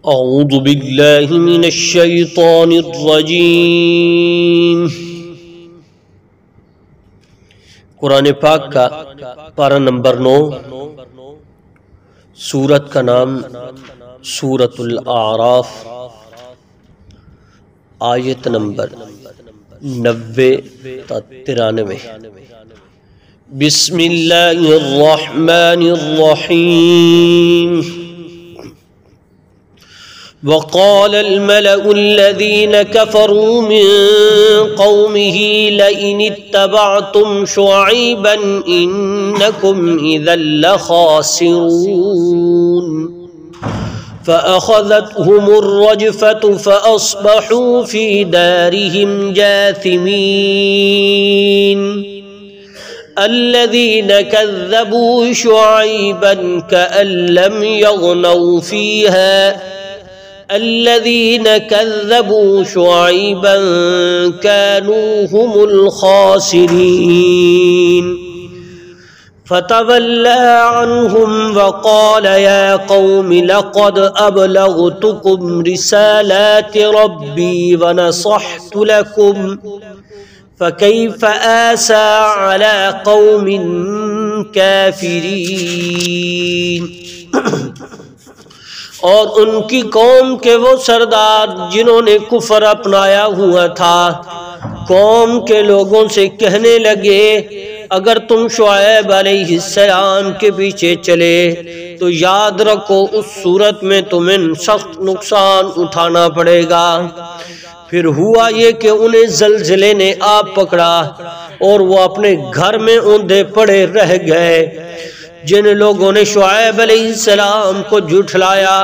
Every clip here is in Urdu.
اعوذ باللہ من الشیطان الرجیم۔ قرآن پاک کا پارہ نمبر 9، سورت کا نام سورۃ الاعراف، آیت نمبر 90 تا 93۔ بسم اللہ الرحمن الرحیم۔ وقال الملأ الذين كفروا من قومه لئن اتبعتم شعيبا إنكم إذا لخاسرون فأخذتهم الرجفة فأصبحوا في دارهم جاثمين الذين كذبوا شعيبا كأن لم يغنوا فيها الذين كذبوا شعيبا كانوا هم الخاسرين فتولى عنهم وقال يا قوم لقد أبلغتكم رسالات ربي ونصحت لكم فكيف آسى على قوم كافرين۔ اور ان کی قوم کے وہ سردار جنہوں نے کفر اپنایا ہوا تھا، قوم کے لوگوں سے کہنے لگے اگر تم شعیب علیہ السلام کے پیچھے چلے تو یاد رکھو اس صورت میں تمہیں سخت نقصان اٹھانا پڑے گا۔ پھر ہوا یہ کہ انہیں زلزلے نے آ پکڑا اور وہ اپنے گھر میں اوندے پڑے رہ گئے۔ جن لوگوں نے شعیب علیہ السلام کو جھٹلایا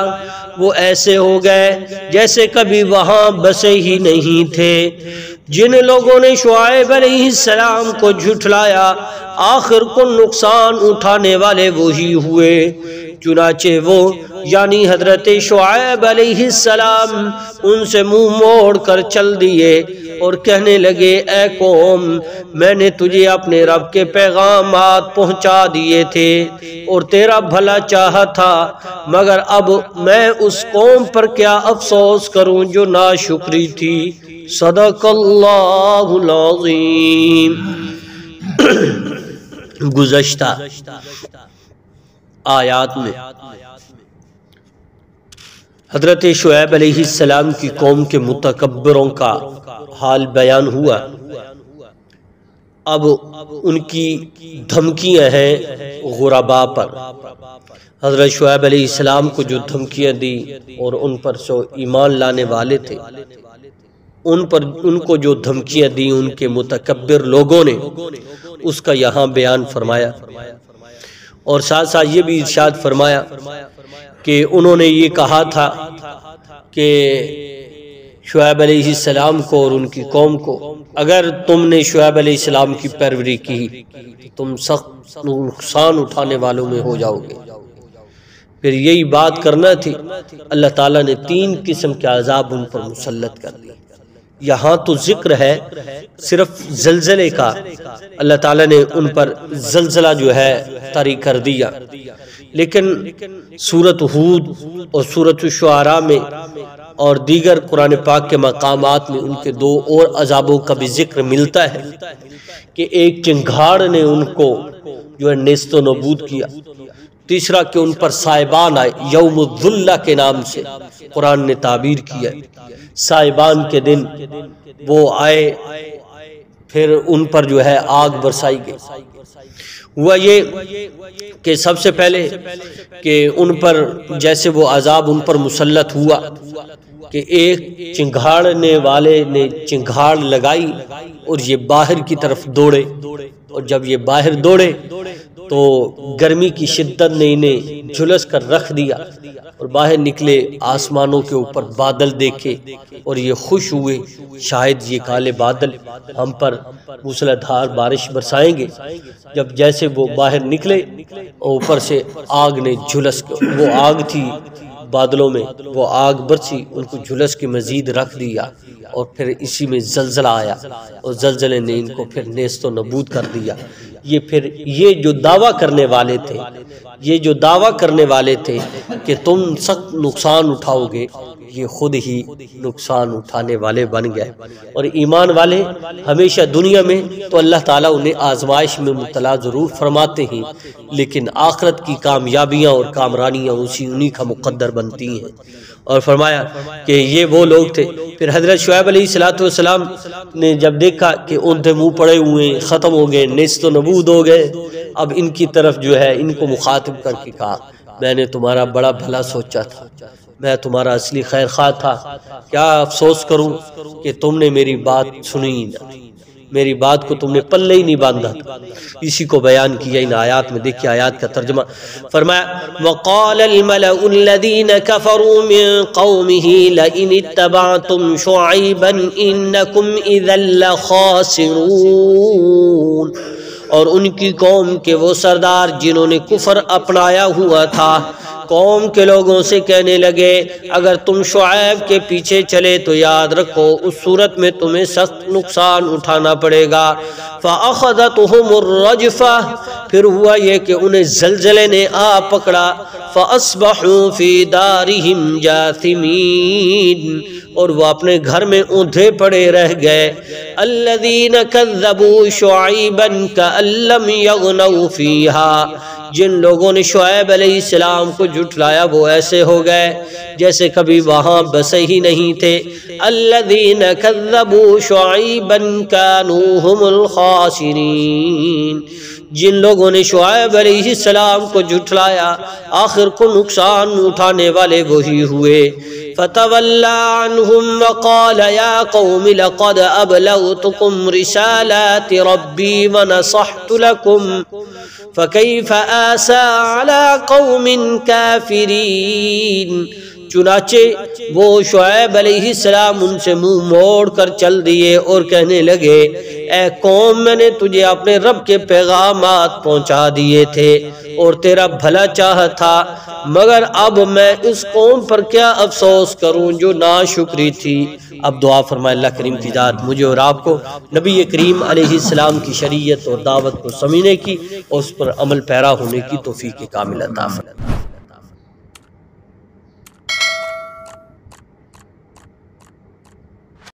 وہ ایسے ہو گئے جیسے کبھی وہاں بسے ہی نہیں تھے۔ جن لوگوں نے شعیب علیہ السلام کو جھٹلایا آخر کو نقصان اٹھانے والے وہی ہوئے۔ چنانچہ وہ یعنی حضرت شعیب علیہ السلام ان سے منہ موڑ کر چل دیے اور کہنے لگے اے قوم، میں نے تجھے اپنے رب کے پیغامات پہنچا دیے تھے اور تیرا بھلا چاہا تھا، مگر اب میں اس قوم پر کیا افسوس کروں جو ناشکری تھی۔ صدق اللہ العظیم۔ گزشتہ آیات میں حضرت شعیب علیہ السلام کی قوم کے متکبروں کا حال بیان ہوا۔ اب ان کی دھمکیاں ہیں غرباء پر۔ حضرت شعیب علیہ السلام کو جو دھمکیاں دی اور ان پر سو ایمان لانے والے تھے، ان کو جو دھمکیاں دی ان کے متکبر لوگوں نے، اس کا یہاں بیان فرمایا، اور ساتھ ساتھ یہ بھی ارشاد فرمایا کہ انہوں نے یہ کہا تھا کہ شعیب علیہ السلام کو اور ان کی قوم کو اگر تم نے شعیب علیہ السلام کی پیروی کی تو تم سخت نقصان اٹھانے والوں میں ہو جاؤ گے۔ پھر یہی بات کرنا تھی، اللہ تعالیٰ نے 3 قسم کے عذاب ان پر مسلط کر دیے۔ یہاں تو ذکر ہے صرف زلزلے کا، اللہ تعالیٰ نے ان پر زلزلہ جو ہے طاری کر دیا، لیکن سورۃ ہود اور سورۃ الشعراء میں اور دیگر قرآن پاک کے مقامات میں ان کے 2 اور عذابوں کا بھی ذکر ملتا ہے کہ ایک چنگھاڑ نے ان کو جو ہے نیست و نابود کیا، تیسرا کہ ان پر سائبان آئے، یوم الذلہ کے نام سے قرآن نے تعبیر کیا۔ سائبان کے دن وہ آئے، پھر ان پر جو ہے آگ برسائی گئی۔ ہوا یہ کہ سب سے پہلے کہ ان پر جیسے وہ عذاب ان پر مسلط ہوا کہ ایک چنگھاڑنے والے نے چنگھاڑ لگائی اور یہ باہر کی طرف دوڑے، اور جب یہ باہر دوڑے تو گرمی کی شدت نے انہیں جھلس کر رکھ دیا، اور باہر نکلے آسمانوں کے اوپر بادل دیکھے اور یہ خوش ہوئے شاید یہ کالے بادل ہم پر موسلادھار بارش برسائیں گے۔ جب جیسے وہ باہر نکلے اوپر سے آگ نے جھلس کے، وہ آگ تھی بادلوں میں، وہ آگ برسی ان کو جھلس کے مزید رکھ دیا، اور پھر اسی میں زلزلہ آیا اور زلزلے نے ان کو پھر نیست و نابود کر دیا۔ یہ جو دعویٰ کرنے والے تھے کہ تم سخت نقصان اٹھاؤ گے، یہ خود ہی نقصان اٹھانے والے بن گئے۔ اور ایمان والے ہمیشہ دنیا میں تو اللہ تعالیٰ انہیں آزمائش میں مبتلا ضرور فرماتے ہیں، لیکن آخرت کی کامیابیاں اور کامرانیاں انہی کا مقدر بنتی ہیں۔ اور فرمایا کہ یہ وہ لوگ تھے۔ پھر حضرت شعیب علیہ السلام نے جب دیکھا کہ اندھے منہ پڑے ہوئے ختم ہو گئے، نیست و نبود ہو گئے، اب ان کی طرف جو ہے ان کو مخاطب کر کے کہا میں نے تمہارا بڑا بھلا سوچا تھا، میں تمہارا اصلی خیر خواہ تھا، کیا افسوس کروں کہ تم نے میری بات سنی نہ، میری بات کو تم نے پلے ہی نہیں باندھا۔ اسی کو بیان کیا ان آیات میں۔ دیکھیے آیات کا ترجمہ، فرمایا وَقَالَ الْمَلَأُ الَّذِينَ كَفَرُوا مِن قَوْمِهِ لَئِنِ اتَّبَعْتُمْ شُعَيْبًا إِنَّكُمْ إِذًا لَخَاسِرُونَ۔ اور ان کی قوم کے وہ سردار جنہوں نے کفر اپنایا ہوا تھا، قوم کے لوگوں سے کہنے لگے اگر تم شعیب کے پیچھے چلے تو یاد رکھو اس صورت میں تمہیں سخت نقصان اٹھانا پڑے گا۔ فَأَخَذَتْهُمُ الرَّجْفَةُ، پھر ہوا یہ کہ انہیں زلزلے نے آ پکڑا۔ فَأَصْبَحُوا فِي دَارِهِمْ جَاثِمِينَ، اور وہ اپنے گھر میں اوندھے پڑے رہ گئے۔ الَّذِينَ كَذَّبُوا شُعَيْبًا كَأَن لَّمْ يَغْنَوْا فِيهَا، جن لوگوں نے شعیب علیہ السلام کو جھٹلایا وہ ایسے ہو گئے جیسے کبھی وہاں بسے ہی نہیں تھے۔ الذین کذبوا شعیبا کانوا هم الخاسرین، جن لوگوں نے شعیب علیہ السلام کو جھٹلایا آخر کو نقصان اٹھانے والے وہی ہوئے۔ فتولى عنهم وقال يا قوم لقد أبلغتكم رسالات ربي ونصحت لكم فكيف آسى على قوم كافرين۔ چنانچہ وہ شعیب علیہ السلام ان سے منہ موڑ کر چل دیے اور کہنے لگے اے قوم میں نے تجھے اپنے رب کے پیغامات پہنچا دیے تھے اور تیرا بھلا چاہا تھا، مگر اب میں اس قوم پر کیا افسوس کروں جو ناشکری تھی۔ اب دعا فرمائے اللہ کریم کی ذات مجھے اور آپ کو نبی کریم علیہ السلام کی شریعت اور دعوت کو سمجھنے کی اور اس پر عمل پیرا ہونے کی توفیق کامل عطا فرمائے۔